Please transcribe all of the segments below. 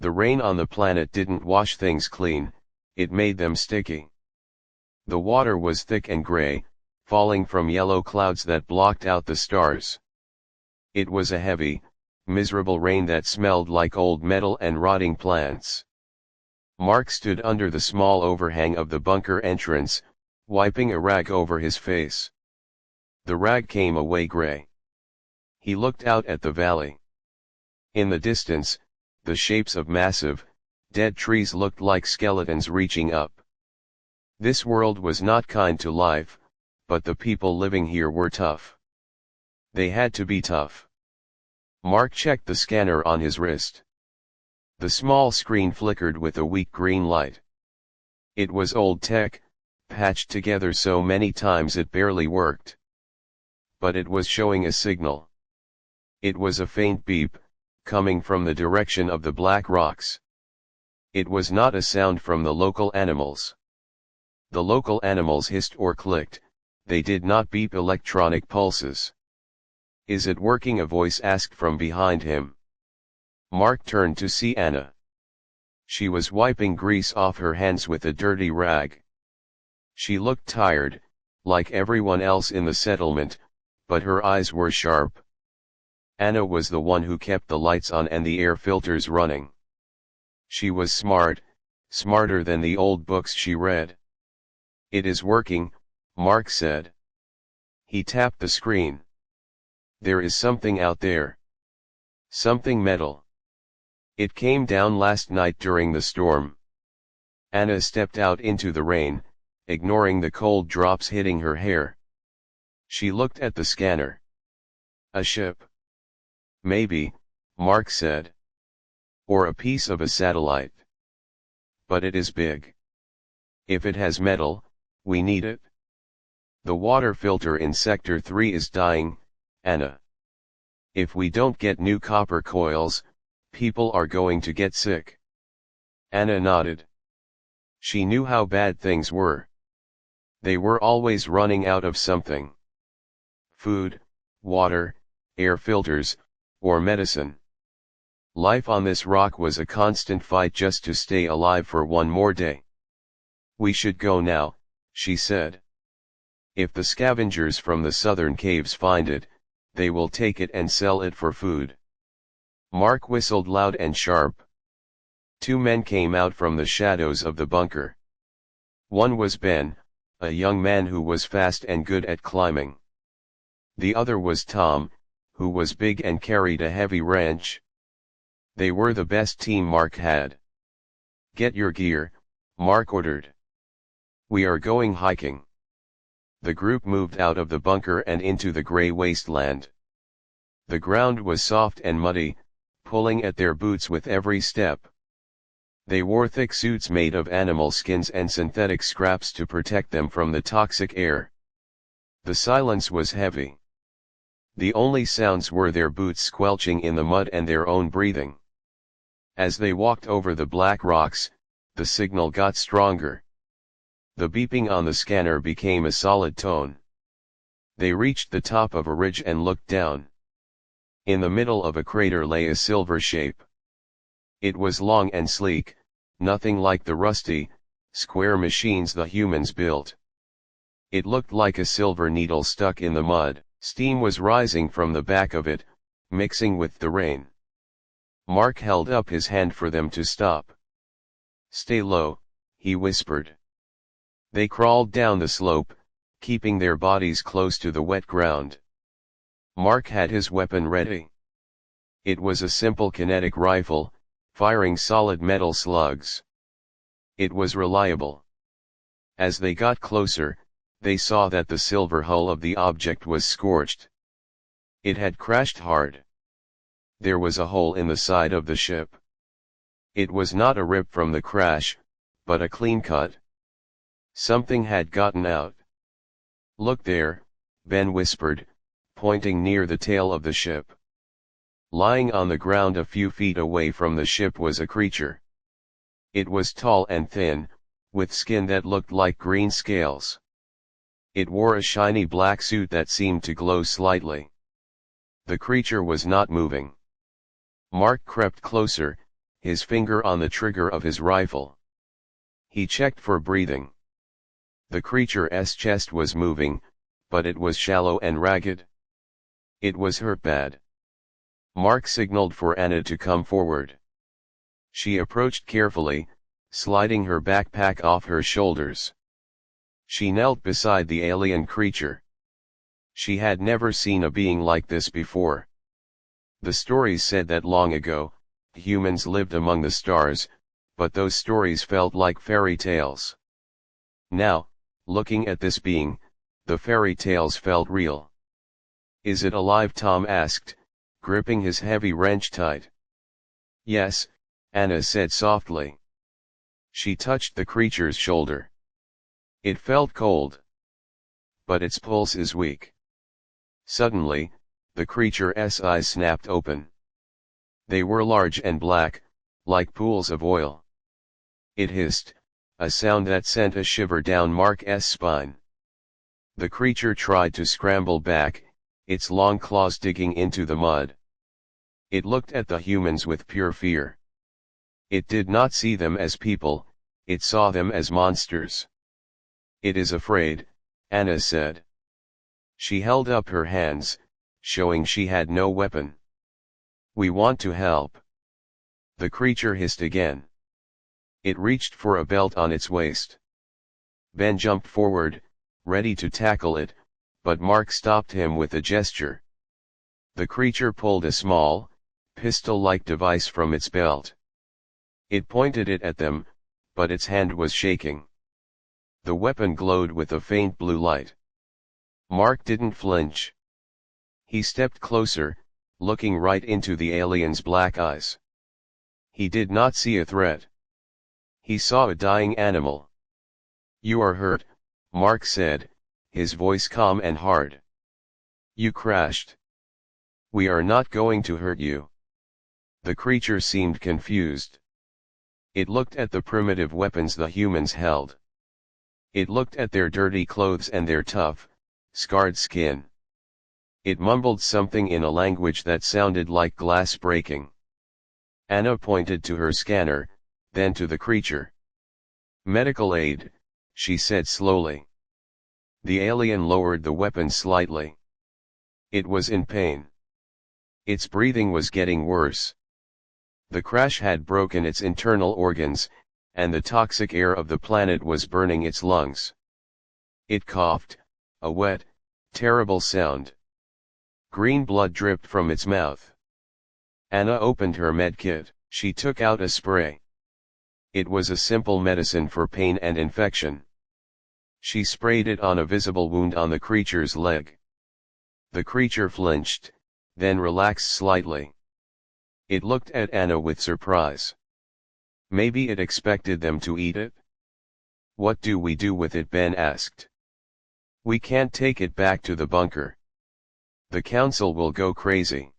The rain on the planet didn't wash things clean, it made them sticky. The water was thick and gray, falling from yellow clouds that blocked out the stars. It was a heavy, miserable rain that smelled like old metal and rotting plants. Mark stood under the small overhang of the bunker entrance, wiping a rag over his face. The rag came away gray. He looked out at the valley. In the distance, the shapes of massive, dead trees looked like skeletons reaching up. This world was not kind to life, but the people living here were tough. They had to be tough. Mark checked the scanner on his wrist. The small screen flickered with a weak green light. It was old tech, patched together so many times it barely worked. But it was showing a signal. It was a faint beep, coming from the direction of the black rocks. It was not a sound from the local animals. The local animals hissed or clicked, they did not beep electronic pulses. "Is it working?" a voice asked from behind him. Mark turned to see Anna. She was wiping grease off her hands with a dirty rag. She looked tired, like everyone else in the settlement, but her eyes were sharp. Anna was the one who kept the lights on and the air filters running. She was smart, smarter than the old books she read. "It is working," Mark said. He tapped the screen. "There is something out there. Something metal. It came down last night during the storm." Anna stepped out into the rain, ignoring the cold drops hitting her hair. She looked at the scanner. "A ship?" "Maybe," Mark said. "Or a piece of a satellite. But it is big. If it has metal, we need it. The water filter in Sector 3 is dying, Anna. If we don't get new copper coils, people are going to get sick." Anna nodded. She knew how bad things were. They were always running out of something. Food, water, air filters, or medicine. Life on this rock was a constant fight just to stay alive for one more day. "We should go now," she said. "If the scavengers from the southern caves find it, they will take it and sell it for food." Mark whistled loud and sharp. Two men came out from the shadows of the bunker. One was Ben, a young man who was fast and good at climbing. The other was Tom, who was big and carried a heavy wrench. They were the best team Mark had. "Get your gear," Mark ordered. "We are going hiking." The group moved out of the bunker and into the gray wasteland. The ground was soft and muddy, pulling at their boots with every step. They wore thick suits made of animal skins and synthetic scraps to protect them from the toxic air. The silence was heavy. The only sounds were their boots squelching in the mud and their own breathing. As they walked over the black rocks, the signal got stronger. The beeping on the scanner became a solid tone. They reached the top of a ridge and looked down. In the middle of a crater lay a silver shape. It was long and sleek, nothing like the rusty, square machines the humans built. It looked like a silver needle stuck in the mud. Steam was rising from the back of it, mixing with the rain. Mark held up his hand for them to stop. "Stay low," he whispered. They crawled down the slope, keeping their bodies close to the wet ground. Mark had his weapon ready. It was a simple kinetic rifle, firing solid metal slugs. It was reliable. As they got closer, they saw that the silver hull of the object was scorched. It had crashed hard. There was a hole in the side of the ship. It was not a rip from the crash, but a clean cut. Something had gotten out. "Look there," Ben whispered, pointing near the tail of the ship. Lying on the ground a few feet away from the ship was a creature. It was tall and thin, with skin that looked like green scales. It wore a shiny black suit that seemed to glow slightly. The creature was not moving. Mark crept closer, his finger on the trigger of his rifle. He checked for breathing. The creature's chest was moving, but it was shallow and ragged. It was hurt bad. Mark signaled for Anna to come forward. She approached carefully, sliding her backpack off her shoulders. She knelt beside the alien creature. She had never seen a being like this before. The stories said that long ago, humans lived among the stars, but those stories felt like fairy tales. Now, looking at this being, the fairy tales felt real. "Is it alive?" Tom asked, gripping his heavy wrench tight. "Yes," Anna said softly. She touched the creature's shoulder. It felt cold. "But its pulse is weak." Suddenly, the creature's eyes snapped open. They were large and black, like pools of oil. It hissed, a sound that sent a shiver down Mark's spine. The creature tried to scramble back, its long claws digging into the mud. It looked at the humans with pure fear. It did not see them as people, it saw them as monsters. "It is afraid," Anna said. She held up her hands, showing she had no weapon. "We want to help." The creature hissed again. It reached for a belt on its waist. Ben jumped forward, ready to tackle it, but Mark stopped him with a gesture. The creature pulled a small, pistol-like device from its belt. It pointed it at them, but its hand was shaking. The weapon glowed with a faint blue light. Mark didn't flinch. He stepped closer, looking right into the alien's black eyes. He did not see a threat. He saw a dying animal. "You are hurt," Mark said, his voice calm and hard. "You crashed. We are not going to hurt you." The creature seemed confused. It looked at the primitive weapons the humans held. It looked at their dirty clothes and their tough, scarred skin. It mumbled something in a language that sounded like glass breaking. Anna pointed to her scanner, then to the creature. "Medical aid," she said slowly. The alien lowered the weapon slightly. It was in pain. Its breathing was getting worse. The crash had broken its internal organs, and the toxic air of the planet was burning its lungs. It coughed, a wet, terrible sound. Green blood dripped from its mouth. Anna opened her medkit. She took out a spray. It was a simple medicine for pain and infection. She sprayed it on a visible wound on the creature's leg. The creature flinched, then relaxed slightly. It looked at Anna with surprise. Maybe it expected them to eat it? "What do we do with it?" Ben asked. "We can't take it back to the bunker. The council will go crazy.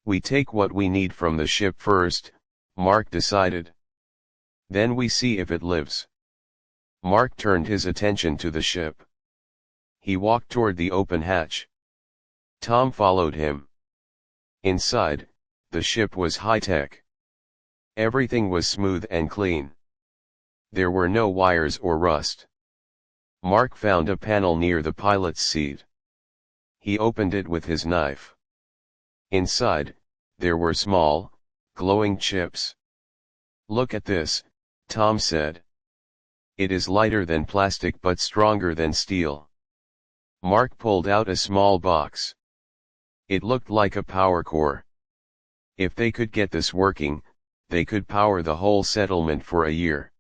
We take what we need from the ship first," Mark decided. "Then we see if it lives." Mark turned his attention to the ship. He walked toward the open hatch. Tom followed him. Inside, the ship was high-tech. Everything was smooth and clean. There were no wires or rust. Mark found a panel near the pilot's seat. He opened it with his knife. Inside, there were small, glowing chips. "Look at this," Tom said. "It is lighter than plastic but stronger than steel." Mark pulled out a small box. It looked like a power core. If they could get this working, they could power the whole settlement for a year.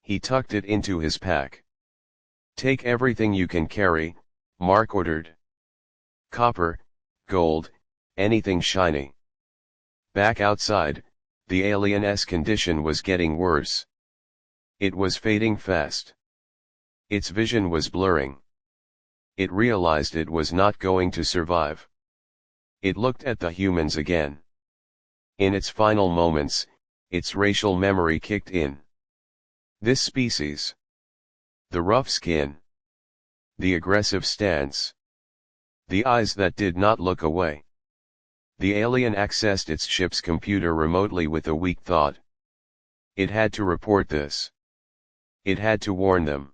He tucked it into his pack. "Take everything you can carry," Mark ordered. "Copper, gold, anything shiny." Back outside, the alien's condition was getting worse. It was fading fast. Its vision was blurring. It realized it was not going to survive. It looked at the humans again. In its final moments, its racial memory kicked in. This species. The rough skin. The aggressive stance. The eyes that did not look away. The alien accessed its ship's computer remotely with a weak thought. It had to report this. It had to warn them.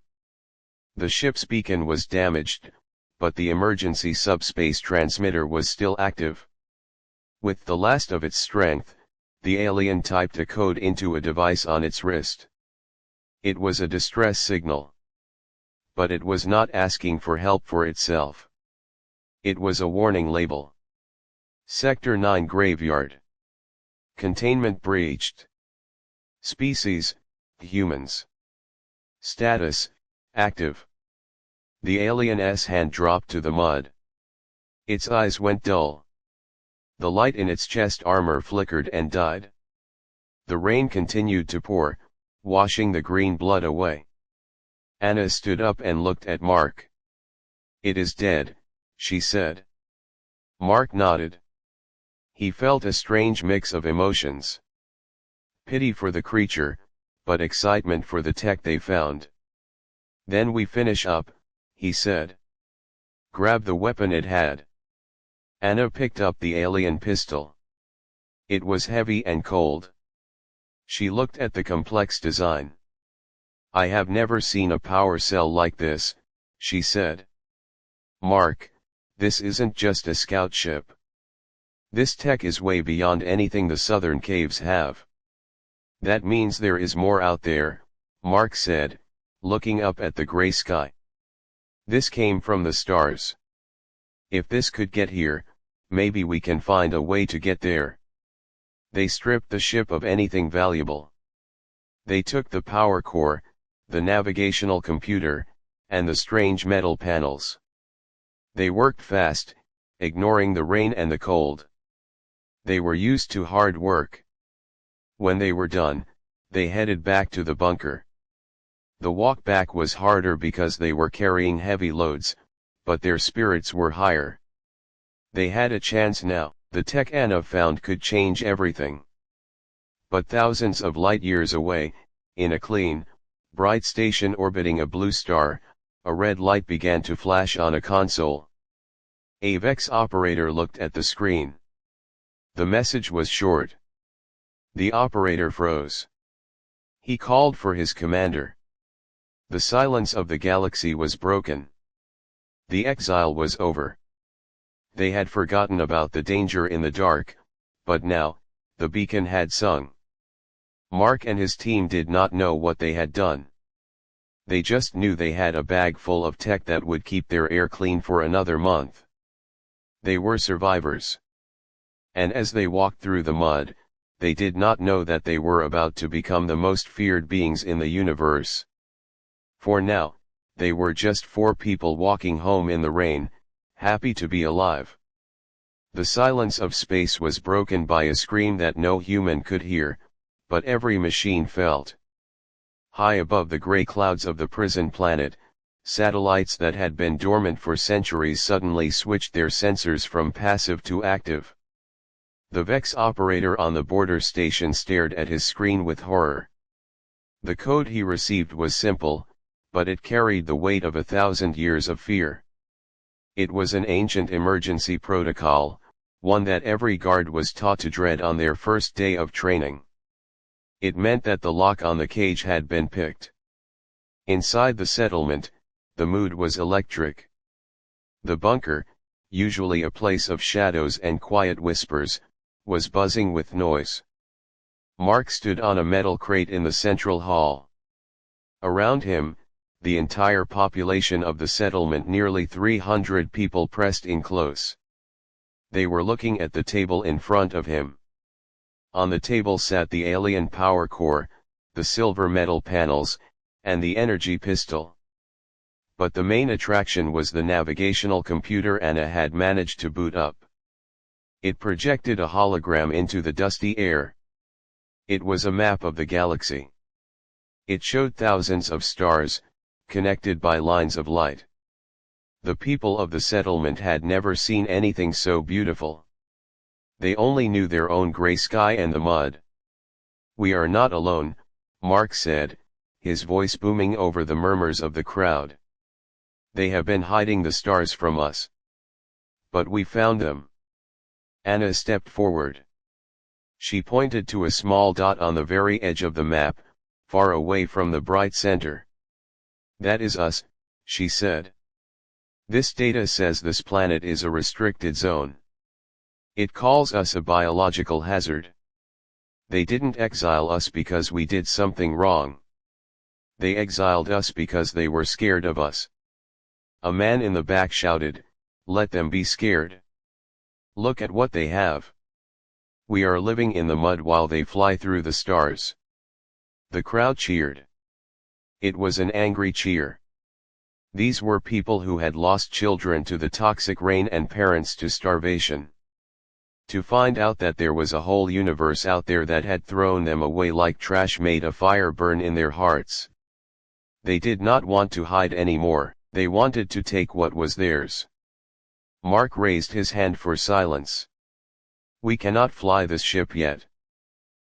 The ship's beacon was damaged, but the emergency subspace transmitter was still active. With the last of its strength, the alien typed a code into a device on its wrist. It was a distress signal. But it was not asking for help for itself. It was a warning label. Sector 9 Graveyard. Containment breached. Species, humans. Status, active. The alien's hand dropped to the mud. Its eyes went dull. The light in its chest armor flickered and died. The rain continued to pour, washing the green blood away. Anna stood up and looked at Mark. "It is dead," she said. Mark nodded. He felt a strange mix of emotions. Pity for the creature, but excitement for the tech they found. "Then we finish up," he said. "Grab the weapon it had." Anna picked up the alien pistol. It was heavy and cold. She looked at the complex design. "I have never seen a power cell like this," she said. "Mark, this isn't just a scout ship. This tech is way beyond anything the southern caves have." "That means there is more out there," Mark said, looking up at the gray sky. "This came from the stars. If this could get here, maybe we can find a way to get there." They stripped the ship of anything valuable. They took the power core, the navigational computer, and the strange metal panels. They worked fast, ignoring the rain and the cold. They were used to hard work. When they were done, they headed back to the bunker. The walk back was harder because they were carrying heavy loads, but their spirits were higher. They had a chance now. The tech Anna found could change everything. But thousands of light years away, in a clean, bright station orbiting a blue star, a red light began to flash on a console. A VEX operator looked at the screen. The message was short. The operator froze. He called for his commander. The silence of the galaxy was broken. The exile was over. They had forgotten about the danger in the dark, but now, the beacon had sung. Mark and his team did not know what they had done. They just knew they had a bag full of tech that would keep their air clean for another month. They were survivors. And as they walked through the mud, they did not know that they were about to become the most feared beings in the universe. For now, they were just 4 people walking home in the rain, happy to be alive. The silence of space was broken by a scream that no human could hear, but every machine felt. High above the gray clouds of the prison planet, satellites that had been dormant for centuries suddenly switched their sensors from passive to active. The VEX operator on the border station stared at his screen with horror. The code he received was simple, but it carried the weight of 1,000 years of fear. It was an ancient emergency protocol, one that every guard was taught to dread on their first day of training. It meant that the lock on the cage had been picked. Inside the settlement, the mood was electric. The bunker, usually a place of shadows and quiet whispers, was buzzing with noise. Mark stood on a metal crate in the central hall. Around him, the entire population of the settlement, nearly 300 people, pressed in close. They were looking at the table in front of him. On the table sat the alien power core, the silver metal panels, and the energy pistol. But the main attraction was the navigational computer Anna had managed to boot up. It projected a hologram into the dusty air. It was a map of the galaxy. It showed thousands of stars, connected by lines of light. The people of the settlement had never seen anything so beautiful. They only knew their own gray sky and the mud. "We are not alone," Mark said, his voice booming over the murmurs of the crowd. "They have been hiding the stars from us. But we found them. Anna stepped forward. She pointed to a small dot on the very edge of the map, far away from the bright center. That is us, she said. This data says this planet is a restricted zone. It calls us a biological hazard. They didn't exile us because we did something wrong. They exiled us because they were scared of us. A man in the back shouted, "Let them be scared. Look at what they have. We are living in the mud while they fly through the stars." The crowd cheered. It was an angry cheer. These were people who had lost children to the toxic rain and parents to starvation. To find out that there was a whole universe out there that had thrown them away like trash made a fire burn in their hearts. They did not want to hide anymore, they wanted to take what was theirs. Mark raised his hand for silence. "We cannot fly this ship yet.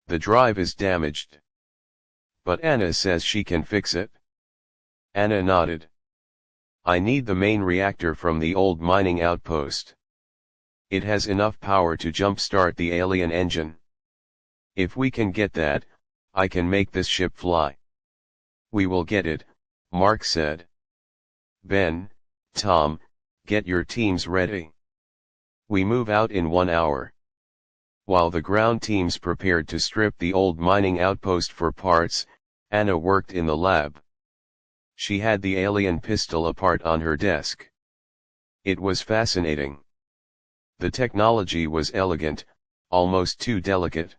The drive is damaged." "But Anna says she can fix it." Anna nodded. "I need the main reactor from the old mining outpost. It has enough power to jumpstart the alien engine. If we can get that, I can make this ship fly." "We will get it," Mark said. "Ben, Tom, get your teams ready. We move out in 1 hour." While the ground teams prepared to strip the old mining outpost for parts, Anna worked in the lab. She had the alien pistol apart on her desk. It was fascinating. The technology was elegant, almost too delicate.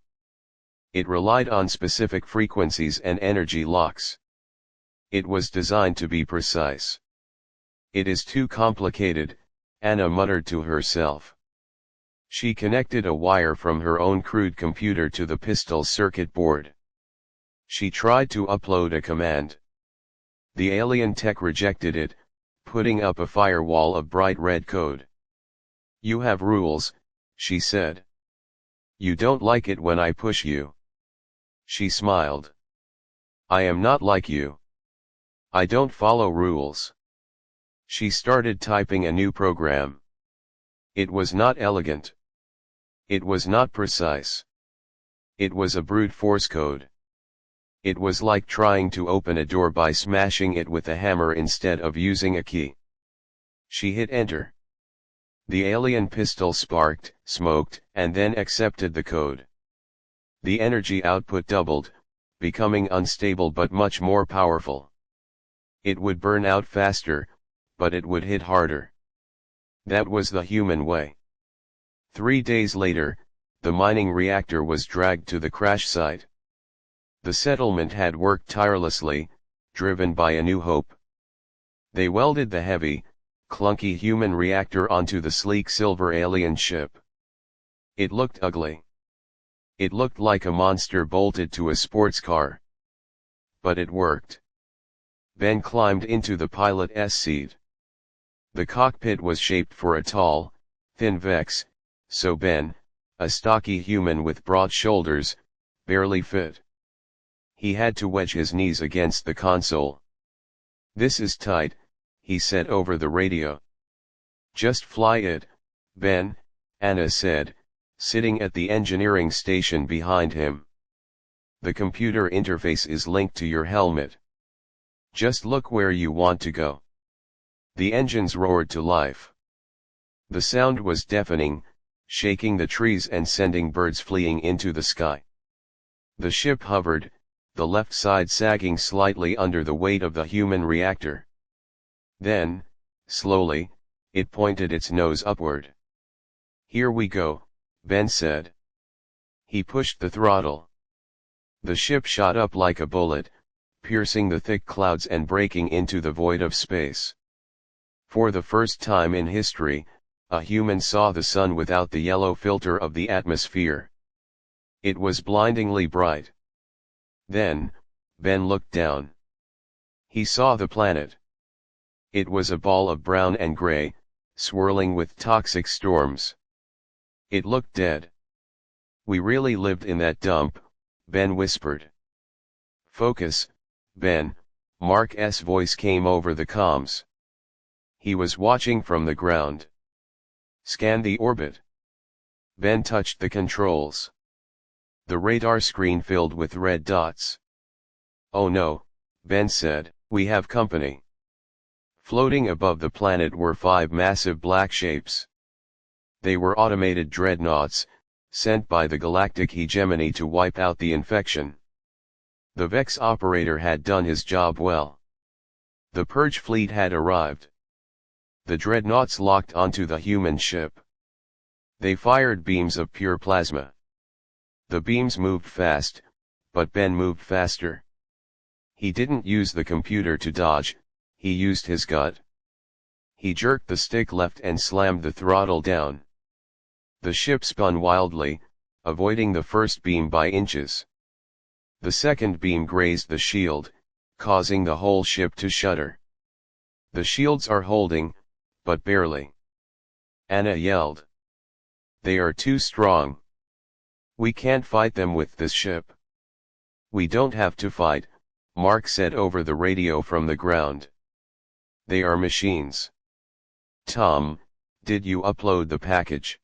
It relied on specific frequencies and energy locks. It was designed to be precise. "It is too complicated," Anna muttered to herself. She connected a wire from her own crude computer to the pistol's circuit board. She tried to upload a command. The alien tech rejected it, putting up a firewall of bright red code. "You have rules," she said. "You don't like it when I push you." She smiled. "I am not like you. I don't follow rules." She started typing a new program. It was not elegant. It was not precise. It was a brute force code. It was like trying to open a door by smashing it with a hammer instead of using a key. She hit enter. The alien pistol sparked, smoked, and then accepted the code. The energy output doubled, becoming unstable but much more powerful. It would burn out faster, but it would hit harder. That was the human way. 3 days later, the mining reactor was dragged to the crash site. The settlement had worked tirelessly, driven by a new hope. They welded the heavy, clunky human reactor onto the sleek silver alien ship. It looked ugly. It looked like a monster bolted to a sports car. But it worked. Ben climbed into the pilot's seat. The cockpit was shaped for a tall, thin Vex, so Ben, a stocky human with broad shoulders, barely fit. He had to wedge his knees against the console. "This is tight," he said over the radio. "Just fly it, Ben," Anna said, sitting at the engineering station behind him. "The computer interface is linked to your helmet. Just look where you want to go." The engines roared to life. The sound was deafening, shaking the trees and sending birds fleeing into the sky. The ship hovered, the left side sagging slightly under the weight of the human reactor. Then, slowly, it pointed its nose upward. "Here we go," Ben said. He pushed the throttle. The ship shot up like a bullet, piercing the thick clouds and breaking into the void of space. For the first time in history, a human saw the sun without the yellow filter of the atmosphere. It was blindingly bright. Then, Ben looked down. He saw the planet. It was a ball of brown and gray, swirling with toxic storms. It looked dead. "We really lived in that dump," Ben whispered. "Focus, Ben," Mark's voice came over the comms. He was watching from the ground. "Scan the orbit." Ben touched the controls. The radar screen filled with red dots. "Oh no," Ben said, "we have company." Floating above the planet were 5 massive black shapes. They were automated dreadnoughts, sent by the galactic hegemony to wipe out the infection. The Vex operator had done his job well. The Purge fleet had arrived. The dreadnoughts locked onto the human ship. They fired beams of pure plasma. The beams moved fast, but Ben moved faster. He didn't use the computer to dodge, he used his gut. He jerked the stick left and slammed the throttle down. The ship spun wildly, avoiding the first beam by inches. The second beam grazed the shield, causing the whole ship to shudder. "The shields are holding, but barely," Anna yelled. "They are too strong. We can't fight them with this ship." "We don't have to fight," Mark said over the radio from the ground. "They are machines." "Tom, did you upload the package?"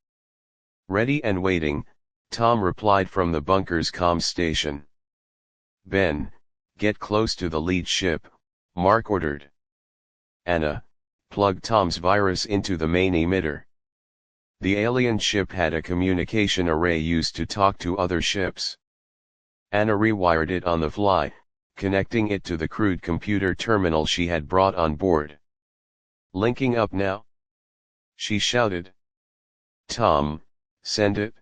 "Ready and waiting," Tom replied from the bunker's comm station. "Ben, get close to the lead ship," Mark ordered. "Anna, plug Tom's virus into the main emitter." The alien ship had a communication array used to talk to other ships. Anna rewired it on the fly, connecting it to the crude computer terminal she had brought on board. "Linking up now?" she shouted. "Tom, send it."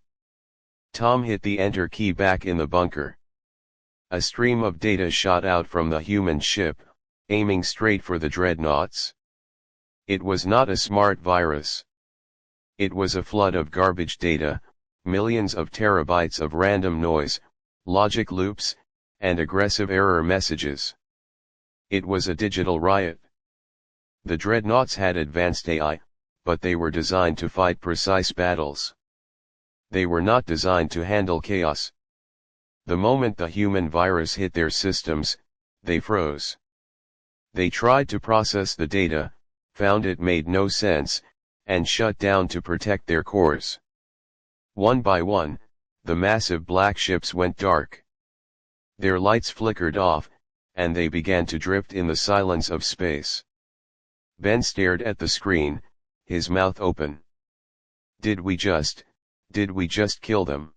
Tom hit the enter key back in the bunker. A stream of data shot out from the human ship, aiming straight for the dreadnoughts. It was not a smart virus. It was a flood of garbage data, millions of terabytes of random noise, logic loops, and aggressive error messages. It was a digital riot. The dreadnoughts had advanced AI, but they were designed to fight precise battles. They were not designed to handle chaos. The moment the human virus hit their systems, they froze. They tried to process the data, found it made no sense, and shut down to protect their cores. One by one, the massive black ships went dark. Their lights flickered off, and they began to drift in the silence of space. Ben stared at the screen, his mouth open. Did we just kill them?"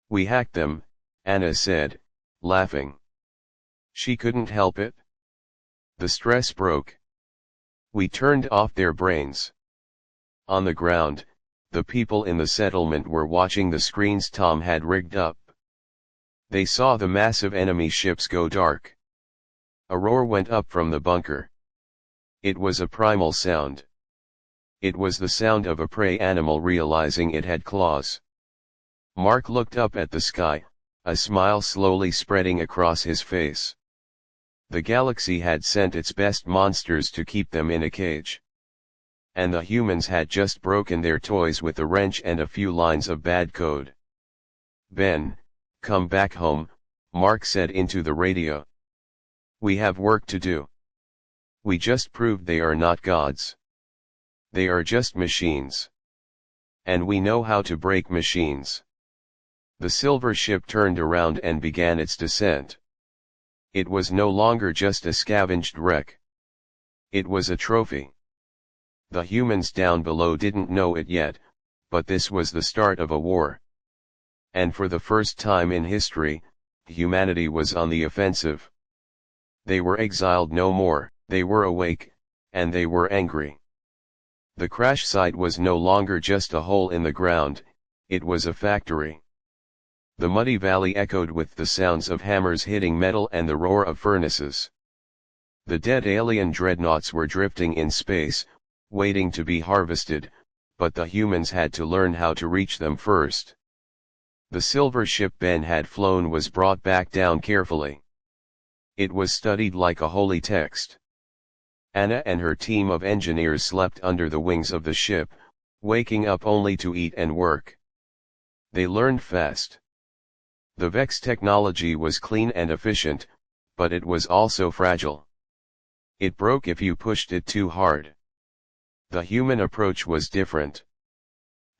"We hacked them," Anna said, laughing. She couldn't help it. The stress broke. "We turned off their brains." On the ground, the people in the settlement were watching the screens Tom had rigged up. They saw the massive enemy ships go dark. A roar went up from the bunker. It was a primal sound. It was the sound of a prey animal realizing it had claws. Mark looked up at the sky, a smile slowly spreading across his face. The galaxy had sent its best monsters to keep them in a cage. And the humans had just broken their toys with a wrench and a few lines of bad code. "Ben, come back home," Mark said into the radio. "We have work to do. We just proved they are not gods. They are just machines. And we know how to break machines." The silver ship turned around and began its descent. It was no longer just a scavenged wreck. It was a trophy. The humans down below didn't know it yet, but this was the start of a war. And for the first time in history, humanity was on the offensive. They were exiled no more, they were awake, and they were angry. The crash site was no longer just a hole in the ground, it was a factory. The muddy valley echoed with the sounds of hammers hitting metal and the roar of furnaces. The dead alien dreadnoughts were drifting in space, waiting to be harvested, but the humans had to learn how to reach them first. The silver ship Ben had flown was brought back down carefully. It was studied like a holy text. Anna and her team of engineers slept under the wings of the ship, waking up only to eat and work. They learned fast. The Vex technology was clean and efficient, but it was also fragile. It broke if you pushed it too hard. The human approach was different.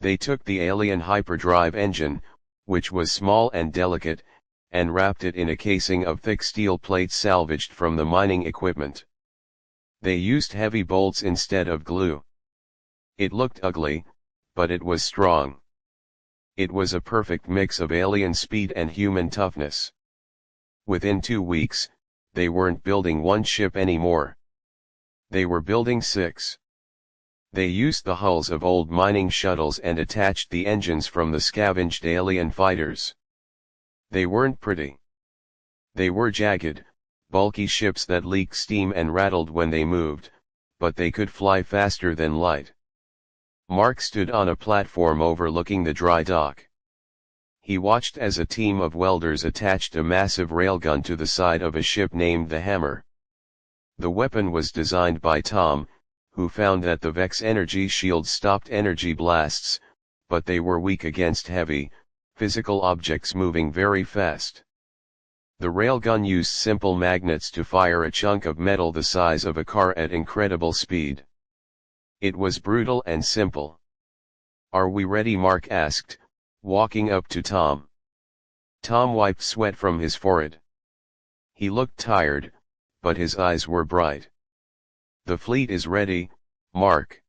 They took the alien hyperdrive engine, which was small and delicate, and wrapped it in a casing of thick steel plates salvaged from the mining equipment. They used heavy bolts instead of glue. It looked ugly, but it was strong. It was a perfect mix of alien speed and human toughness. Within 2 weeks, they weren't building one ship anymore. They were building 6. They used the hulls of old mining shuttles and attached the engines from the scavenged alien fighters. They weren't pretty. They were jagged, bulky ships that leaked steam and rattled when they moved, but they could fly faster than light. Mark stood on a platform overlooking the dry dock. He watched as a team of welders attached a massive railgun to the side of a ship named the Hammer. The weapon was designed by Tom, who found that the Vex energy shields stopped energy blasts, but they were weak against heavy, physical objects moving very fast. The railgun used simple magnets to fire a chunk of metal the size of a car at incredible speed. It was brutal and simple. "Are we ready?" Mark asked, walking up to Tom. Tom wiped sweat from his forehead. He looked tired, but his eyes were bright. "The fleet is ready, Mark.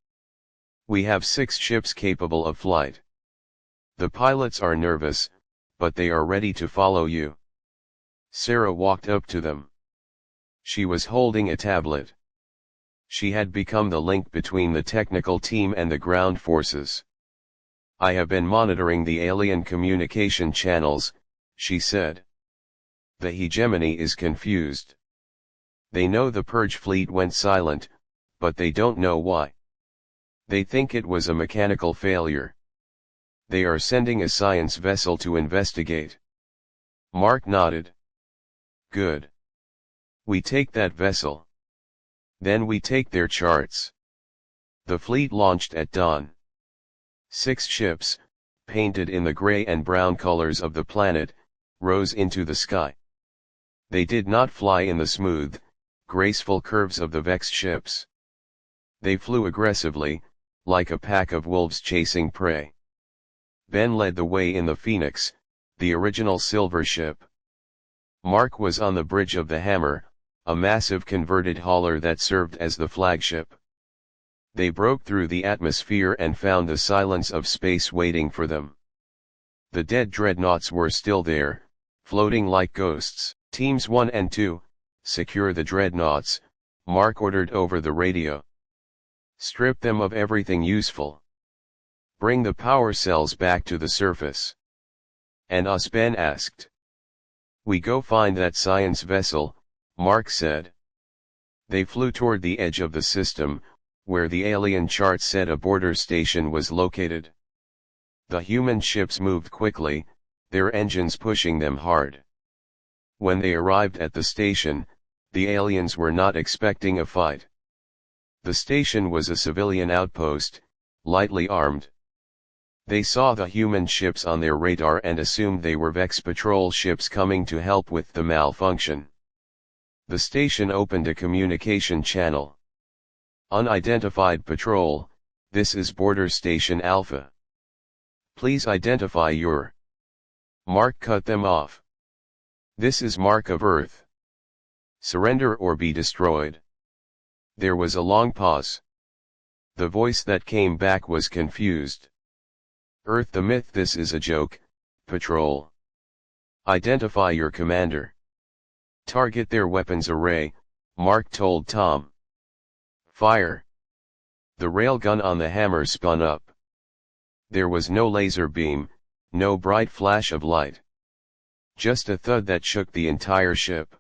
We have 6 ships capable of flight. The pilots are nervous, but they are ready to follow you." Sarah walked up to them. She was holding a tablet. She had become the link between the technical team and the ground forces. "I have been monitoring the alien communication channels," she said. "The hegemony is confused. They know the Purge fleet went silent, but they don't know why. They think it was a mechanical failure. They are sending a science vessel to investigate." Mark nodded. "Good. We take that vessel. Then we take their charts." The fleet launched at dawn. 6 ships, painted in the gray and brown colors of the planet, rose into the sky. They did not fly in the smooth, graceful curves of the Vex ships. They flew aggressively, like a pack of wolves chasing prey. Ben led the way in the Phoenix, the original silver ship. Mark was on the bridge of the Hammer, a massive converted hauler that served as the flagship. They broke through the atmosphere and found the silence of space waiting for them. The dead dreadnoughts were still there, floating like ghosts. "Teams 1 and 2, secure the dreadnoughts," Mark ordered over the radio. "Strip them of everything useful. Bring the power cells back to the surface." "And us?" Ben asked. "We go find that science vessel," Mark said. They flew toward the edge of the system, where the alien chart said a border station was located. The human ships moved quickly, their engines pushing them hard. When they arrived at the station, the aliens were not expecting a fight. The station was a civilian outpost, lightly armed. They saw the human ships on their radar and assumed they were Vex patrol ships coming to help with the malfunction. The station opened a communication channel. "Unidentified patrol, this is Border Station Alpha. Please identify your..." Mark cut them off. "This is Mark of Earth. Surrender or be destroyed." There was a long pause. The voice that came back was confused. "Earth the myth, this is a joke, patrol. Identify your commander. Target their weapons array," Mark told Tom. "Fire." The railgun on the Hammer spun up. There was no laser beam, no bright flash of light. Just a thud that shook the entire ship.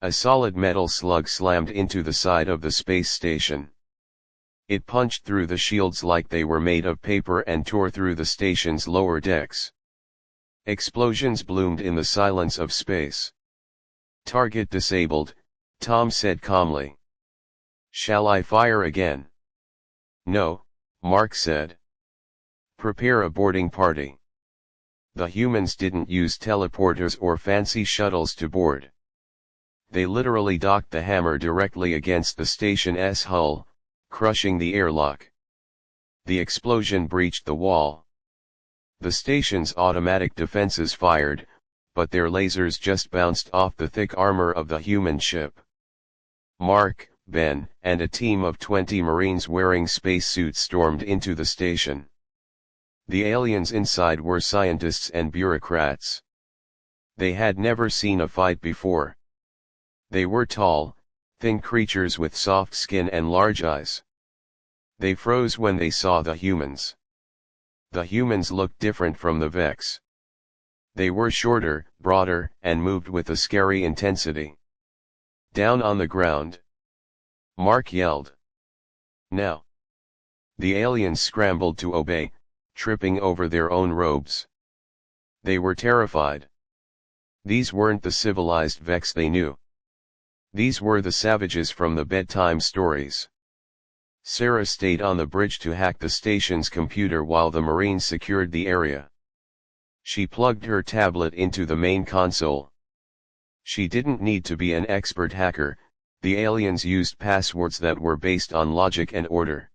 A solid metal slug slammed into the side of the space station. It punched through the shields like they were made of paper and tore through the station's lower decks. Explosions bloomed in the silence of space. "Target disabled," Tom said calmly. "Shall I fire again?" "No," Mark said. "Prepare a boarding party." The humans didn't use teleporters or fancy shuttles to board. They literally docked the Hammer directly against the station's hull, crushing the airlock. The explosion breached the wall. The station's automatic defenses fired, but their lasers just bounced off the thick armor of the human ship. Mark, Ben, and a team of 20 Marines wearing spacesuits stormed into the station. The aliens inside were scientists and bureaucrats. They had never seen a fight before. They were tall, thin creatures with soft skin and large eyes. They froze when they saw the humans. The humans looked different from the Vex. They were shorter, broader, and moved with a scary intensity. Down on the ground. Mark yelled. Now. The aliens scrambled to obey, tripping over their own robes. They were terrified. These weren't the civilized Vex they knew. These were the savages from the bedtime stories. Sarah stayed on the bridge to hack the station's computer while the Marines secured the area. She plugged her tablet into the main console. She didn't need to be an expert hacker, the aliens used passwords that were based on logic and order.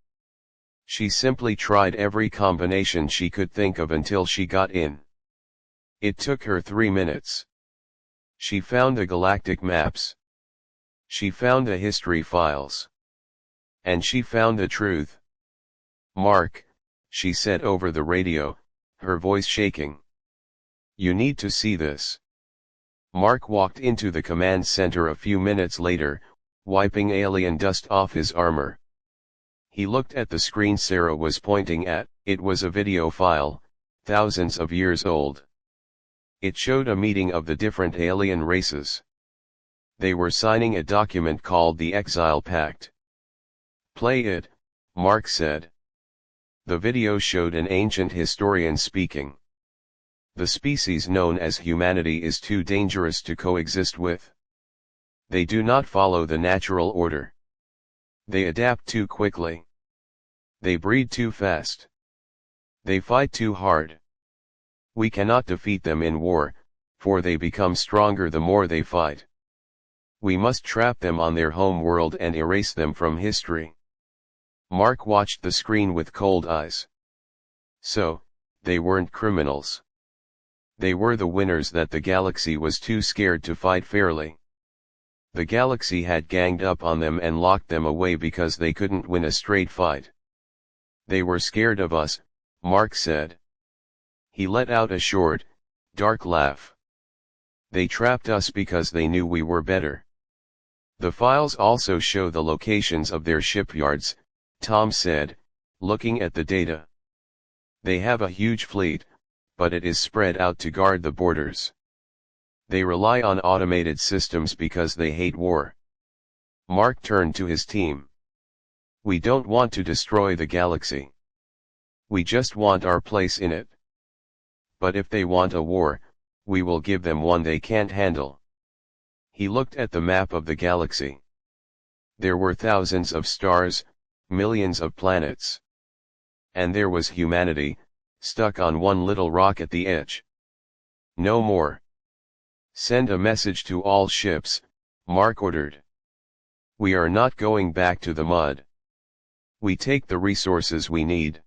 She simply tried every combination she could think of until she got in. It took her 3 minutes. She found the galactic maps. She found the history files. And she found the truth. Mark, she said over the radio, her voice shaking. You need to see this. Mark walked into the command center a few minutes later, wiping alien dust off his armor. He looked at the screen Sarah was pointing at. It was a video file, thousands of years old. It showed a meeting of the different alien races. They were signing a document called the Exile Pact. Play it, Mark said. The video showed an ancient historian speaking. The species known as humanity is too dangerous to coexist with. They do not follow the natural order. They adapt too quickly. They breed too fast. They fight too hard. We cannot defeat them in war, for they become stronger the more they fight. We must trap them on their home world and erase them from history. Mark watched the screen with cold eyes. So, they weren't criminals. They were the winners that the galaxy was too scared to fight fairly. The galaxy had ganged up on them and locked them away because they couldn't win a straight fight. They were scared of us, Mark said. He let out a short, dark laugh. They trapped us because they knew we were better. The files also show the locations of their shipyards, Tom said, looking at the data. They have a huge fleet, but it is spread out to guard the borders. They rely on automated systems because they hate war. Mark turned to his team. We don't want to destroy the galaxy. We just want our place in it. But if they want a war, we will give them one they can't handle. He looked at the map of the galaxy. There were thousands of stars, millions of planets. And there was humanity, stuck on one little rock at the edge. No more. Send a message to all ships, Mark ordered. We are not going back to the mud. We take the resources we need.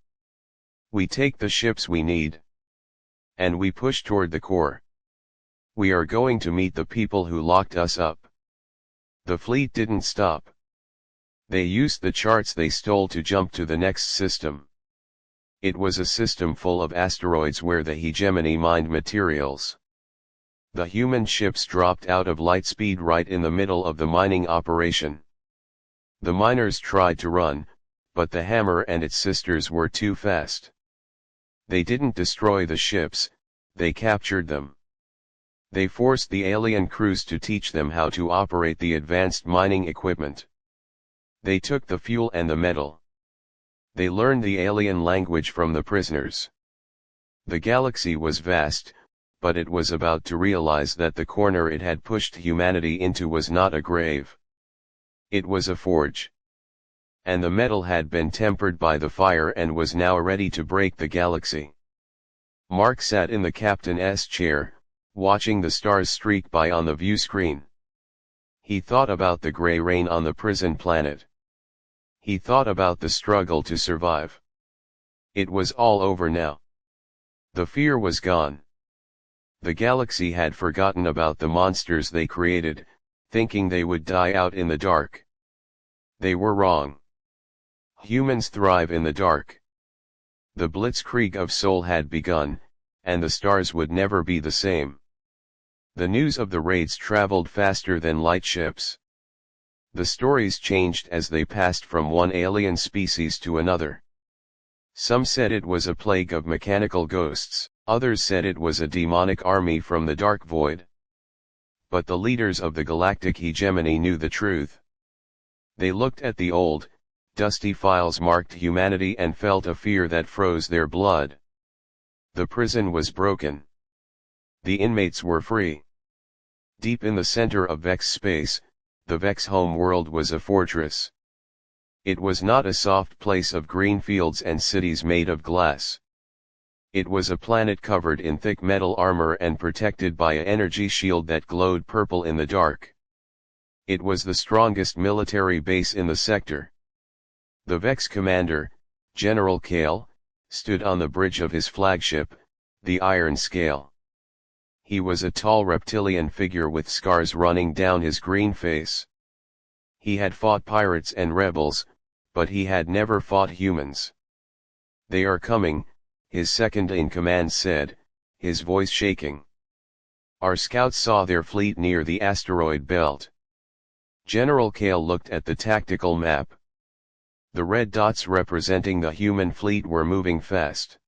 We take the ships we need. And we push toward the core. We are going to meet the people who locked us up. The fleet didn't stop. They used the charts they stole to jump to the next system. It was a system full of asteroids where the hegemony mined materials. The human ships dropped out of light speed right in the middle of the mining operation. The miners tried to run, but the hammer and its sisters were too fast. They didn't destroy the ships, they captured them. They forced the alien crews to teach them how to operate the advanced mining equipment. They took the fuel and the metal. They learned the alien language from the prisoners. The galaxy was vast, but it was about to realize that the corner it had pushed humanity into was not a grave. It was a forge. And the metal had been tempered by the fire and was now ready to break the galaxy. Mark sat in the captain's chair, watching the stars streak by on the view screen. He thought about the gray rain on the prison planet. He thought about the struggle to survive. It was all over now. The fear was gone. The galaxy had forgotten about the monsters they created, thinking they would die out in the dark. They were wrong. Humans thrive in the dark. The blitzkrieg of soul had begun, and the stars would never be the same. The news of the raids traveled faster than light ships. The stories changed as they passed from one alien species to another. Some said it was a plague of mechanical ghosts, others said it was a demonic army from the dark void. But the leaders of the galactic hegemony knew the truth. They looked at the old, dusty files marked humanity and felt a fear that froze their blood. The prison was broken. The inmates were free. Deep in the center of Vex space, the Vex home world was a fortress. It was not a soft place of green fields and cities made of glass. It was a planet covered in thick metal armor and protected by an energy shield that glowed purple in the dark. It was the strongest military base in the sector. The Vex commander, General Kale, stood on the bridge of his flagship, the Iron Scale. He was a tall reptilian figure with scars running down his green face. He had fought pirates and rebels, but he had never fought humans. "They are coming," his second-in-command said, his voice shaking. "Our scouts saw their fleet near the asteroid belt." General Kale looked at the tactical map. The red dots representing the human fleet were moving fast.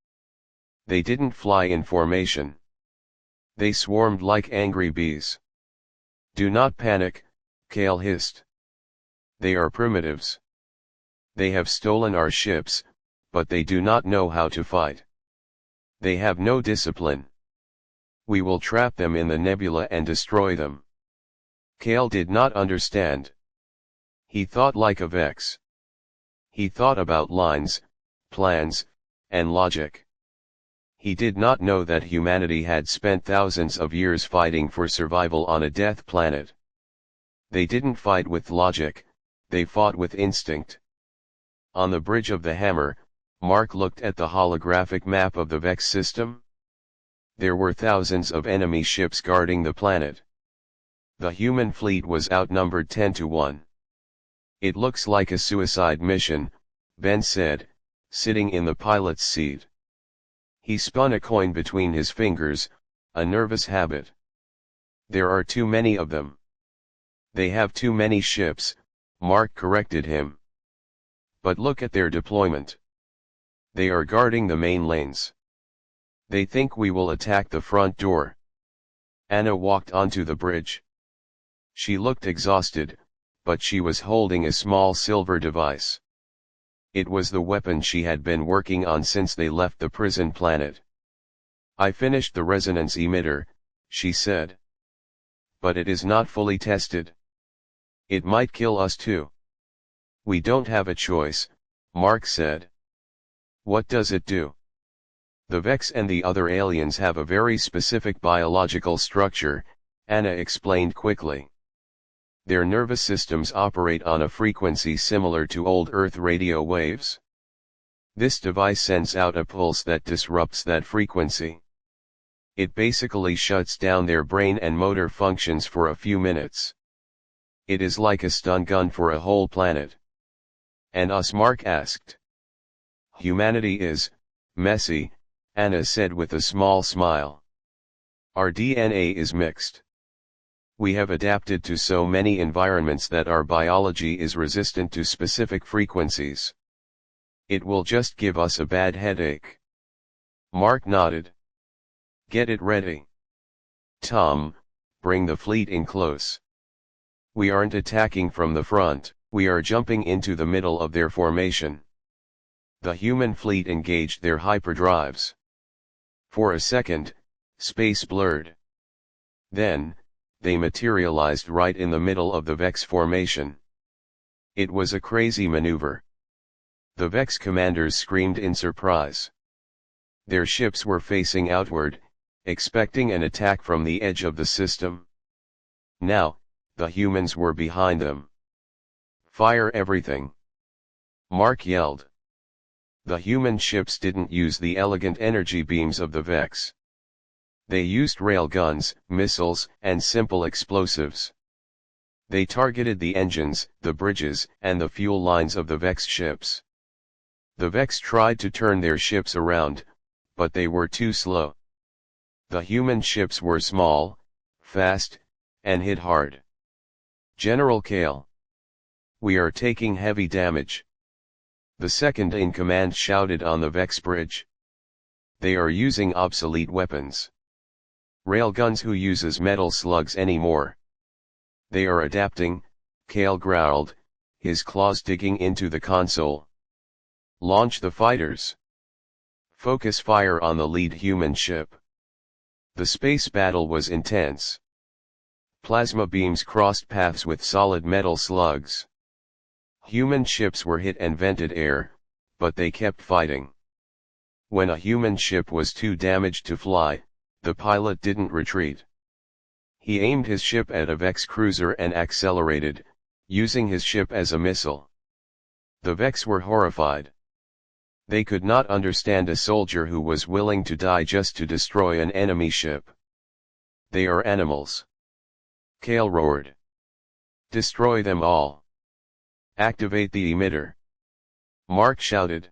They didn't fly in formation. They swarmed like angry bees. "Do not panic," Kale hissed. "They are primitives. They have stolen our ships, but they do not know how to fight. They have no discipline. We will trap them in the nebula and destroy them." Kale did not understand. He thought like a Vex. He thought about lines, plans, and logic. He did not know that humanity had spent thousands of years fighting for survival on a death planet. They didn't fight with logic, they fought with instinct. On the bridge of the Hammer, Mark looked at the holographic map of the Vex system. There were thousands of enemy ships guarding the planet. The human fleet was outnumbered 10 to 1. "It looks like a suicide mission," Ben said, sitting in the pilot's seat. He spun a coin between his fingers, a nervous habit. "There are too many of them." "They have too many ships," Mark corrected him. "But look at their deployment. They are guarding the main lanes. They think we will attack the front door." Anna walked onto the bridge. She looked exhausted, but she was holding a small silver device. It was the weapon she had been working on since they left the prison planet. "I finished the resonance emitter," she said. "But it is not fully tested. It might kill us too." "We don't have a choice," Mark said. "What does it do?" "The Vex and the other aliens have a very specific biological structure," Anna explained quickly. "Their nervous systems operate on a frequency similar to old Earth radio waves. This device sends out a pulse that disrupts that frequency. It basically shuts down their brain and motor functions for a few minutes. It is like a stun gun for a whole planet." "And us?" Mark asked. "Humanity is messy," Anna said with a small smile. "Our DNA is mixed. We have adapted to so many environments that our biology is resistant to specific frequencies. It will just give us a bad headache." Mark nodded. "Get it ready. Tom, bring the fleet in close. We aren't attacking from the front, we are jumping into the middle of their formation." The human fleet engaged their hyperdrives. For a second, space blurred. Then, they materialized right in the middle of the Vex formation. It was a crazy maneuver. The Vex commanders screamed in surprise. Their ships were facing outward, expecting an attack from the edge of the system. Now, the humans were behind them. "Fire everything!" Mark yelled. The human ships didn't use the elegant energy beams of the Vex. They used railguns, missiles, and simple explosives. They targeted the engines, the bridges, and the fuel lines of the Vex ships. The Vex tried to turn their ships around, but they were too slow. The human ships were small, fast, and hit hard. General Kale. We are taking heavy damage. The second in command shouted on the Vex bridge. They are using obsolete weapons. Railguns who uses metal slugs anymore. They are adapting, Kale growled, his claws digging into the console. Launch the fighters. Focus fire on the lead human ship. The space battle was intense. Plasma beams crossed paths with solid metal slugs. Human ships were hit and vented air, but they kept fighting. When a human ship was too damaged to fly, the pilot didn't retreat. He aimed his ship at a Vex cruiser and accelerated, using his ship as a missile. The Vex were horrified. They could not understand a soldier who was willing to die just to destroy an enemy ship. They are animals. Kale roared. Destroy them all. Activate the emitter. Mark shouted.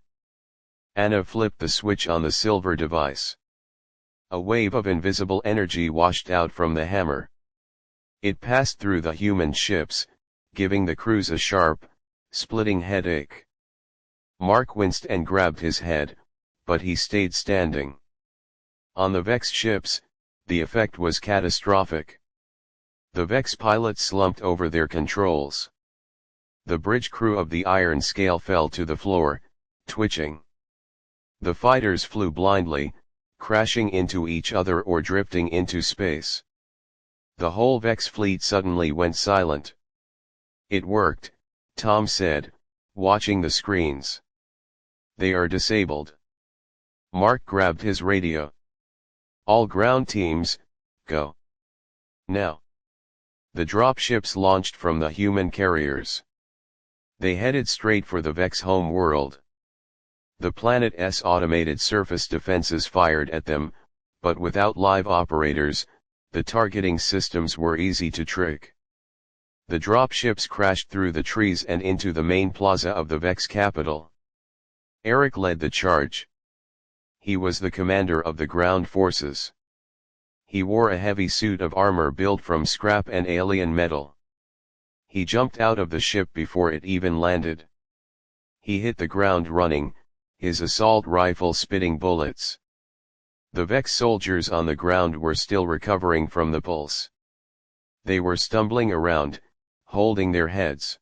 Anna flipped the switch on the silver device. A wave of invisible energy washed out from the hammer. It passed through the human ships, giving the crews a sharp, splitting headache. Mark winced and grabbed his head, but he stayed standing. On the Vex ships, the effect was catastrophic. The Vex pilots slumped over their controls. The bridge crew of the Iron Scale fell to the floor, twitching. The fighters flew blindly, crashing into each other or drifting into space. The whole Vex fleet suddenly went silent. It worked, Tom said, watching the screens. They are disabled. Mark grabbed his radio. All ground teams, go. Now. The drop ships launched from the human carriers. They headed straight for the Vex home world. The planet's automated surface defenses fired at them, but without live operators, the targeting systems were easy to trick. The dropships crashed through the trees and into the main plaza of the Vex capital. Eric led the charge. He was the commander of the ground forces. He wore a heavy suit of armor built from scrap and alien metal. He jumped out of the ship before it even landed. He hit the ground running, his assault rifle spitting bullets. The Vex soldiers on the ground were still recovering from the pulse. They were stumbling around, holding their heads.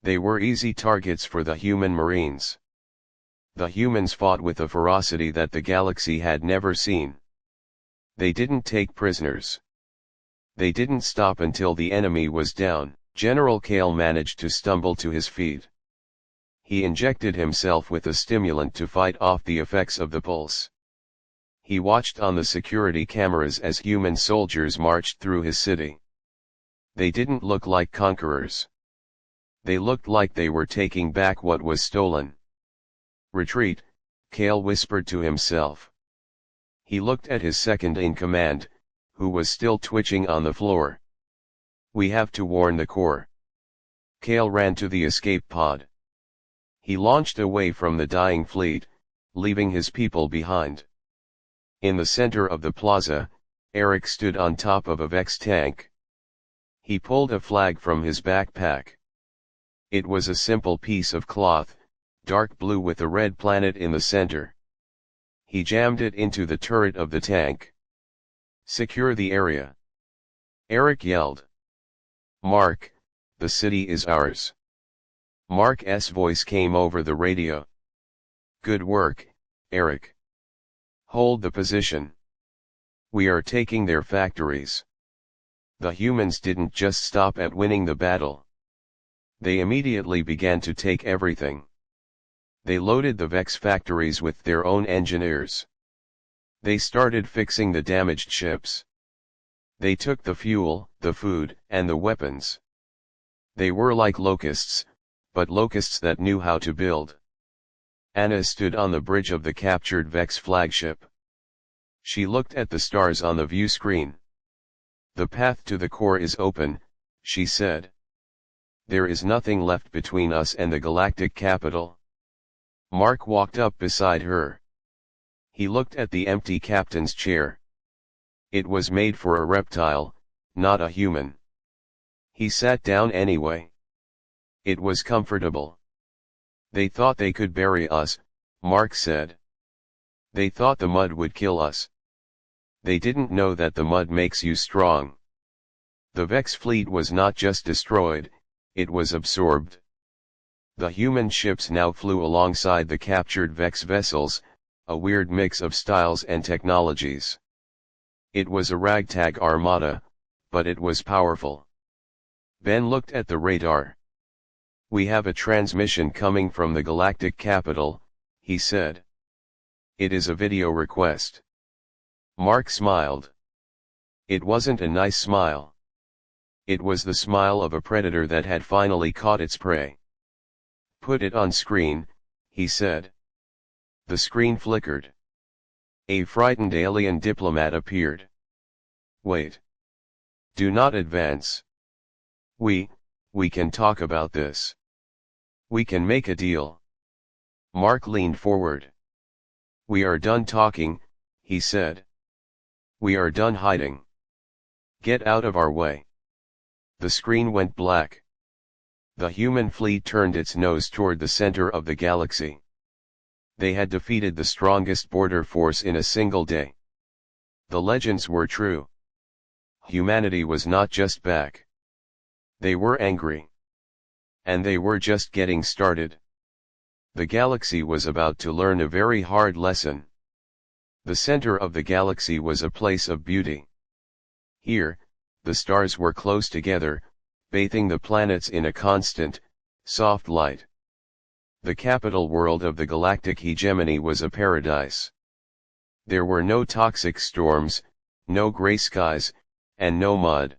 They were easy targets for the human marines. The humans fought with a ferocity that the galaxy had never seen. They didn't take prisoners. They didn't stop until the enemy was down. General Kale managed to stumble to his feet. He injected himself with a stimulant to fight off the effects of the pulse. He watched on the security cameras as human soldiers marched through his city. They didn't look like conquerors. They looked like they were taking back what was stolen. Retreat, Kale whispered to himself. He looked at his second in command, who was still twitching on the floor. We have to warn the Corps. Kale ran to the escape pod. He launched away from the dying fleet, leaving his people behind. In the center of the plaza, Eric stood on top of a Vex tank. He pulled a flag from his backpack. It was a simple piece of cloth, dark blue with a red planet in the center. He jammed it into the turret of the tank. Secure the area. Eric yelled. Mark, the city is ours. Mark's voice came over the radio. Good work, Eric. Hold the position. We are taking their factories. The humans didn't just stop at winning the battle. They immediately began to take everything. They loaded the Vex factories with their own engineers. They started fixing the damaged ships. They took the fuel, the food, and the weapons. They were like locusts, but locusts that knew how to build. Anna stood on the bridge of the captured Vex flagship. She looked at the stars on the view screen. "The path to the core is open," she said. "There is nothing left between us and the galactic capital." Mark walked up beside her. He looked at the empty captain's chair. It was made for a reptile, not a human. He sat down anyway. It was comfortable. "They thought they could bury us," Mark said. "They thought the mud would kill us. They didn't know that the mud makes you strong." The Vex fleet was not just destroyed, it was absorbed. The human ships now flew alongside the captured Vex vessels, a weird mix of styles and technologies. It was a ragtag armada, but it was powerful. Ben looked at the radar. "We have a transmission coming from the galactic capital," he said. "It is a video request." Mark smiled. It wasn't a nice smile. It was the smile of a predator that had finally caught its prey. "Put it on screen," he said. The screen flickered. A frightened alien diplomat appeared. "Wait. Do not advance. We can talk about this. We can make a deal." Mark leaned forward. "We are done talking," he said. "We are done hiding. Get out of our way." The screen went black. The human fleet turned its nose toward the center of the galaxy. They had defeated the strongest border force in a single day. The legends were true. Humanity was not just back. They were angry. And they were just getting started. The galaxy was about to learn a very hard lesson. The center of the galaxy was a place of beauty. Here, the stars were close together, bathing the planets in a constant, soft light. The capital world of the galactic hegemony was a paradise. There were no toxic storms, no gray skies, and no mud.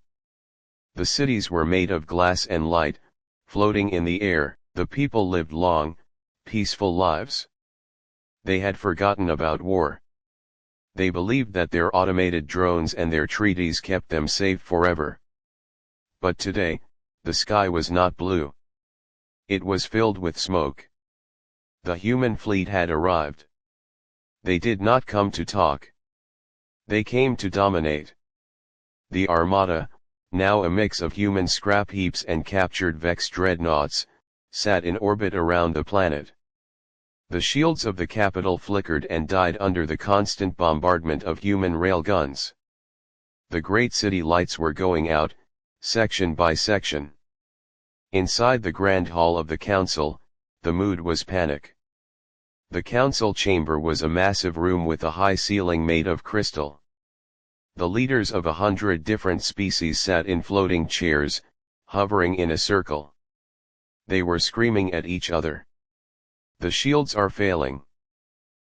The cities were made of glass and light, floating in the air. The people lived long, peaceful lives. They had forgotten about war. They believed that their automated drones and their treaties kept them safe forever. But today, the sky was not blue. It was filled with smoke. The human fleet had arrived. They did not come to talk. They came to dominate. The Armada, now a mix of human scrap heaps and captured Vex dreadnoughts, sat in orbit around the planet. The shields of the capital flickered and died under the constant bombardment of human railguns. The great city lights were going out, section by section. Inside the grand hall of the council, the mood was panic. The council chamber was a massive room with a high ceiling made of crystal. The leaders of 100 different species sat in floating chairs, hovering in a circle. They were screaming at each other. "The shields are failing."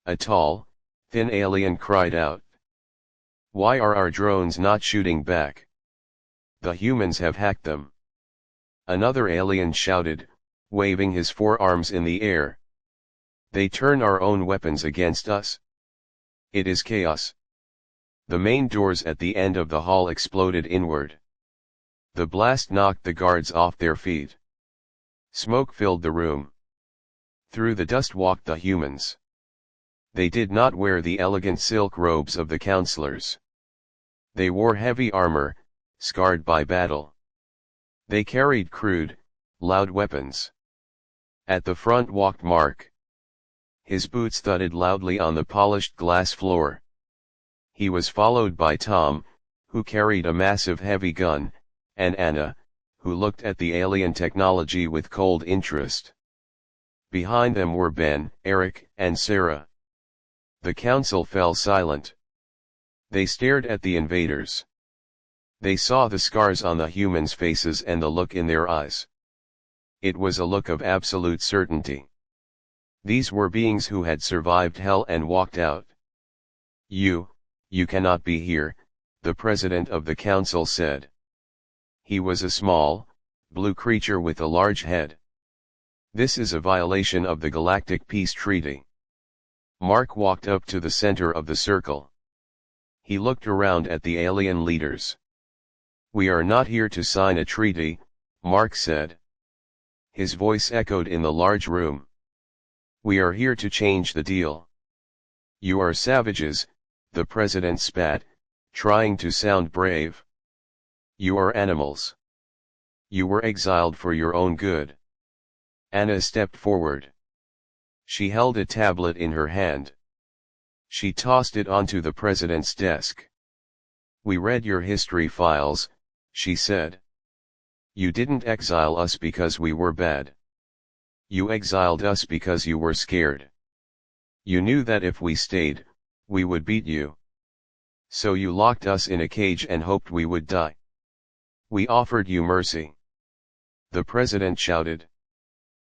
A tall, thin alien cried out. "Why are our drones not shooting back? The humans have hacked them." Another alien shouted, waving his forearms in the air. "They turn our own weapons against us. It is chaos." The main doors at the end of the hall exploded inward. The blast knocked the guards off their feet. Smoke filled the room. Through the dust walked the humans. They did not wear the elegant silk robes of the counselors. They wore heavy armor, scarred by battle. They carried crude, loud weapons. At the front walked Mark. His boots thudded loudly on the polished glass floor. He was followed by Tom, who carried a massive heavy gun, and Anna, who looked at the alien technology with cold interest. Behind them were Ben, Eric, and Sarah. The council fell silent. They stared at the invaders. They saw the scars on the humans' faces and the look in their eyes. It was a look of absolute certainty. These were beings who had survived hell and walked out. You cannot be here," the president of the council said. He was a small, blue creature with a large head. This is a violation of the Galactic Peace Treaty. Mark walked up to the center of the circle. He looked around at the alien leaders. "We are not here to sign a treaty," Mark said. His voice echoed in the large room. "We are here to change the deal." "You are savages," the president spat, trying to sound brave. "You are animals. You were exiled for your own good." Anna stepped forward. She held a tablet in her hand. She tossed it onto the president's desk. "We read your history files," she said. "You didn't exile us because we were bad. You exiled us because you were scared. You knew that if we stayed, we would beat you. So you locked us in a cage and hoped we would die. We offered you mercy." The president shouted.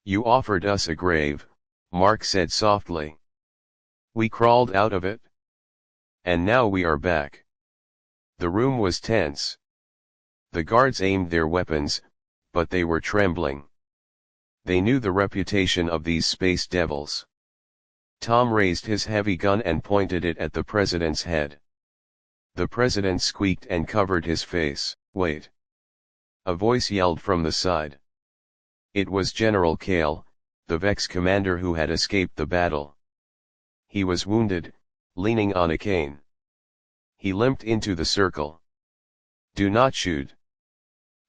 "You offered us a grave," Mark said softly. "We crawled out of it. And now we are back." The room was tense. The guards aimed their weapons, but they were trembling. They knew the reputation of these space devils. Tom raised his heavy gun and pointed it at the president's head. The president squeaked and covered his face. "Wait!" A voice yelled from the side. It was General Kale, the Vex commander who had escaped the battle. He was wounded, leaning on a cane. He limped into the circle. "Do not shoot.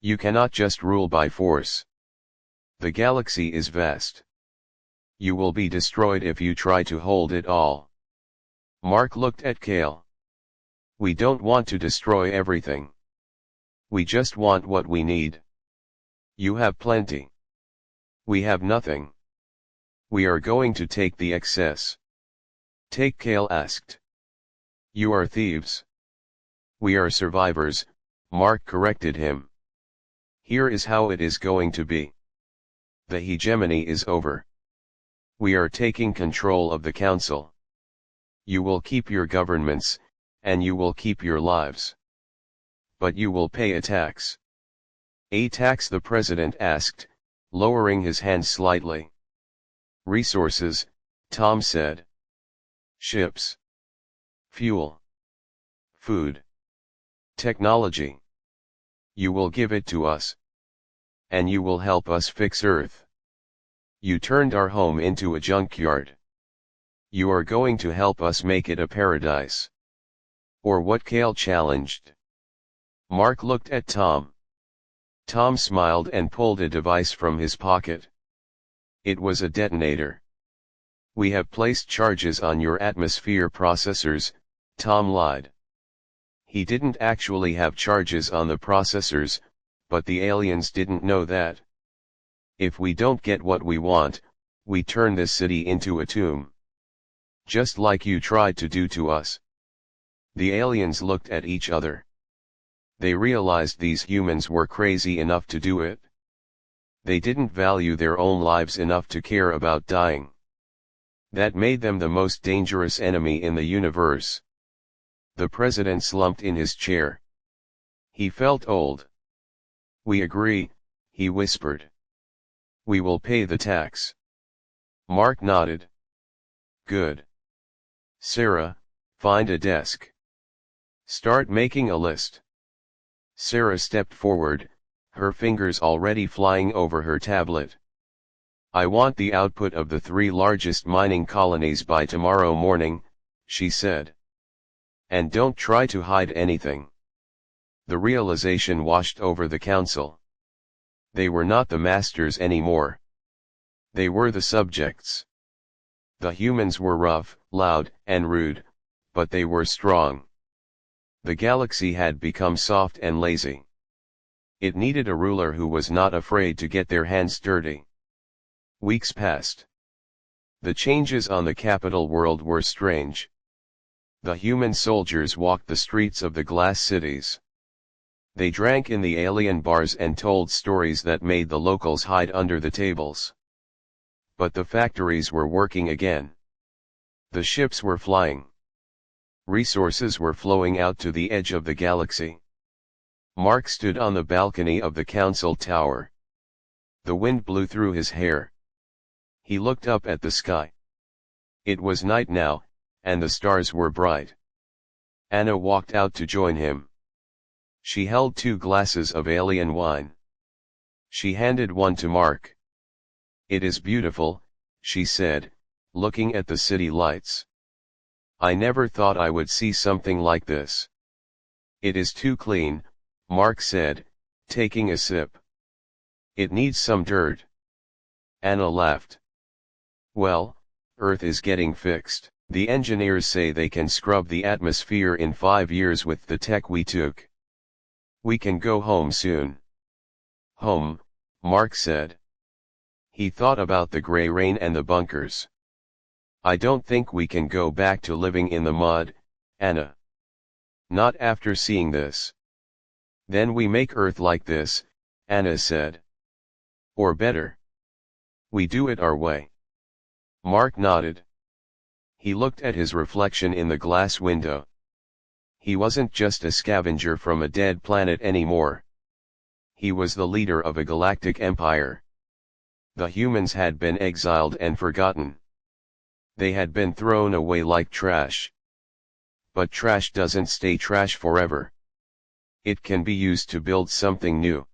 You cannot just rule by force. The galaxy is vast. You will be destroyed if you try to hold it all." Mark looked at Kale. "We don't want to destroy everything. We just want what we need. You have plenty. We have nothing. We are going to take the excess." "Take?" Kale asked. "You are thieves." "We are survivors," Mark corrected him. "Here is how it is going to be. The hegemony is over. We are taking control of the council. You will keep your governments, and you will keep your lives. But you will pay a tax." "A tax?" the president asked, lowering his hand slightly. "Resources," Tom said. "Ships. Fuel. Food. Technology. You will give it to us. And you will help us fix Earth. You turned our home into a junkyard. You are going to help us make it a paradise." "Or what?" Kale challenged. Mark looked at Tom. Tom smiled and pulled a device from his pocket. It was a detonator. "We have placed charges on your atmosphere processors," Tom lied. He didn't actually have charges on the processors, but the aliens didn't know that. "If we don't get what we want, we turn this city into a tomb. Just like you tried to do to us." The aliens looked at each other. They realized these humans were crazy enough to do it. They didn't value their own lives enough to care about dying. That made them the most dangerous enemy in the universe. The president slumped in his chair. He felt old. "We agree," he whispered. "We will pay the tax." Mark nodded. "Good. Sarah, find a desk. Start making a list." Sarah stepped forward, her fingers already flying over her tablet. "I want the output of the 3 largest mining colonies by tomorrow morning," she said. "And don't try to hide anything." The realization washed over the council. They were not the masters anymore. They were the subjects. The humans were rough, loud, and rude, but they were strong. The galaxy had become soft and lazy. It needed a ruler who was not afraid to get their hands dirty. Weeks passed. The changes on the capital world were strange. The human soldiers walked the streets of the glass cities. They drank in the alien bars and told stories that made the locals hide under the tables. But the factories were working again. The ships were flying. Resources were flowing out to the edge of the galaxy. Mark stood on the balcony of the council tower. The wind blew through his hair. He looked up at the sky. It was night now, and the stars were bright. Anna walked out to join him. She held 2 glasses of alien wine. She handed one to Mark. "It is beautiful," she said, looking at the city lights. "I never thought I would see something like this." "It is too clean," Mark said, taking a sip. "It needs some dirt." Anna laughed. "Well, Earth is getting fixed. The engineers say they can scrub the atmosphere in 5 years with the tech we took. We can go home soon." "Home," Mark said. He thought about the gray rain and the bunkers. "I don't think we can go back to living in the mud, Anna. Not after seeing this." "Then we make Earth like this," Anna said. "Or better. We do it our way." Mark nodded. He looked at his reflection in the glass window. He wasn't just a scavenger from a dead planet anymore. He was the leader of a galactic empire. The humans had been exiled and forgotten. They had been thrown away like trash. But trash doesn't stay trash forever. It can be used to build something new.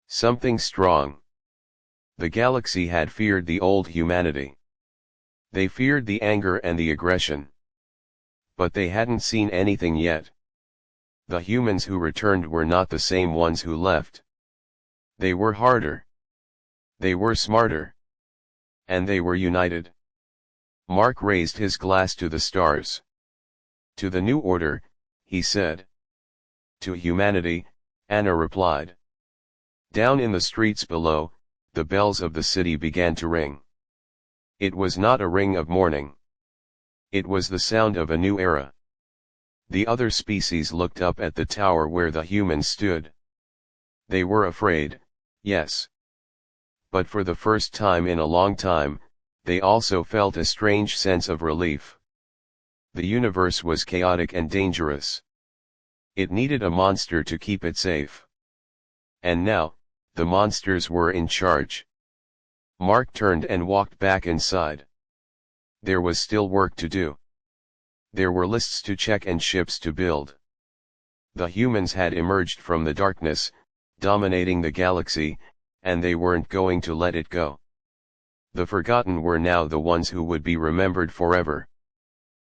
Something strong. The galaxy had feared the old humanity. They feared the anger and the aggression. But they hadn't seen anything yet. The humans who returned were not the same ones who left. They were harder. They were smarter. And they were united. Mark raised his glass to the stars. "To the new order," he said. "To humanity," Anna replied. Down in the streets below, the bells of the city began to ring. It was not a ring of mourning. It was the sound of a new era. The other species looked up at the tower where the humans stood. They were afraid, yes. But for the first time in a long time, they also felt a strange sense of relief. The universe was chaotic and dangerous. It needed a monster to keep it safe. And now, the monsters were in charge. Mark turned and walked back inside. There was still work to do. There were lists to check and ships to build. The humans had emerged from the darkness, dominating the galaxy, and they weren't going to let it go. The forgotten were now the ones who would be remembered forever.